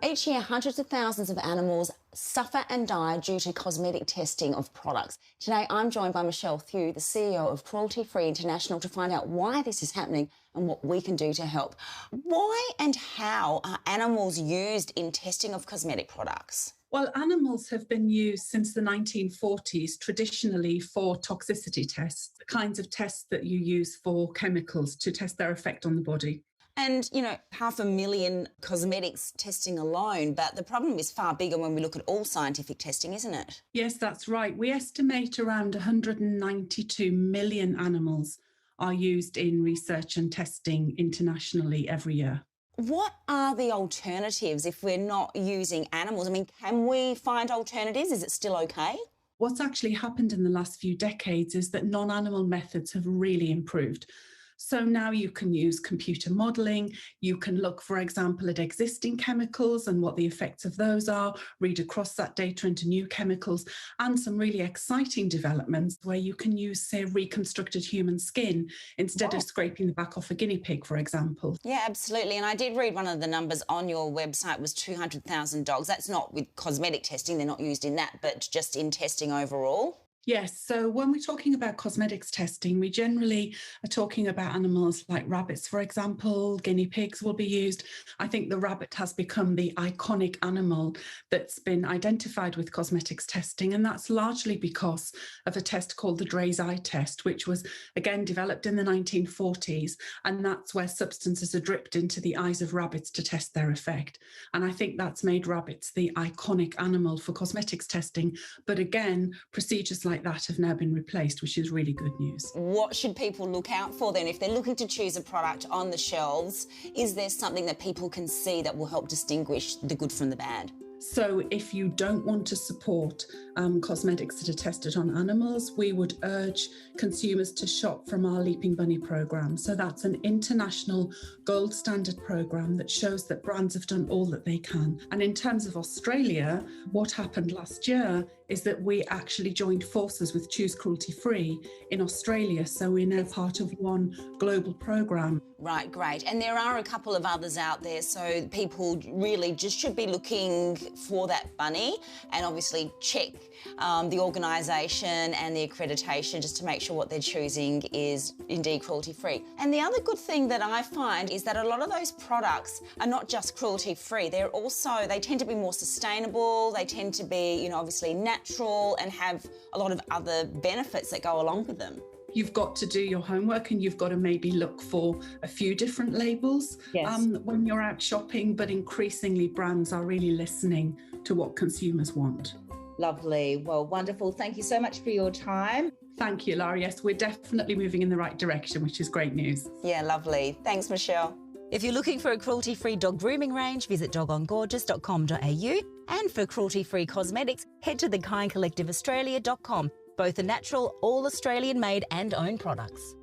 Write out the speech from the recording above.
Each year, hundreds of thousands of animals suffer and die due to cosmetic testing of products. Today, I'm joined by Michelle Thew, the CEO of Cruelty-free International, to find out why this is happening and what we can do to help. Why and how are animals used in testing of cosmetic products? Well, animals have been used since the 1940s, traditionally for toxicity tests, the kinds of tests that you use for chemicals to test their effect on the body. And, 500,000 cosmetics testing alone, but the problem is far bigger when we look at all scientific testing, isn't it? Yes, that's right. We estimate around 192 million animals are used in research and testing internationally every year. What are the alternatives if we're not using animals? I mean, can we find alternatives? Is it still okay? What's actually happened in the last few decades is that non-animal methods have really improved. So now you can use computer modelling, you can look, for example, at existing chemicals and what the effects of those are, read across that data into new chemicals, and some really exciting developments where you can use, say, reconstructed human skin instead of scraping the back off a guinea pig, for example. Yeah, absolutely. And I did read one of the numbers on your website was 200,000 dogs. That's not with cosmetic testing, they're not used in that, but just in testing overall. Yes, so when we're talking about cosmetics testing, we generally are talking about animals like rabbits, for example. Guinea pigs will be used. I think the rabbit has become the iconic animal that's been identified with cosmetics testing, and that's largely because of a test called the Dray's Eye test, which was, again, developed in the 1940s, and that's where substances are dripped into the eyes of rabbits to test their effect. And I think that's made rabbits the iconic animal for cosmetics testing. But again, procedures like that have now been replaced, which is really good news. What should people look out for then? If they're looking to choose a product on the shelves, is there something that people can see that will help distinguish the good from the bad? So if you don't want to support cosmetics that are tested on animals, we would urge consumers to shop from our Leaping Bunny programme. So that's an international gold standard programme that shows that brands have done all that they can. And in terms of Australia, what happened last year is that we actually joined forces with Choose Cruelty-free in Australia. So we're now part of one global programme. Right, great. And there are a couple of others out there, so people really just should be looking for that bunny and obviously check the organisation and the accreditation just to make sure what they're choosing is indeed cruelty-free. And the other good thing that I find is that a lot of those products are not just cruelty-free, they tend to be more sustainable, they tend to be, obviously natural and have a lot of other benefits that go along with them. You've got to do your homework and you've got to maybe look for a few different labels when you're out shopping, but increasingly brands are really listening to what consumers want. Lovely. Well, wonderful. Thank you so much for your time. Thank you, Lara. Yes, we're definitely moving in the right direction, which is great news. Yeah, lovely. Thanks, Michelle. If you're looking for a cruelty-free dog grooming range, visit dogongorgeous.com.au. And for cruelty-free cosmetics, head to thekindcollectiveaustralia.com. Both are natural, all Australian made and owned products.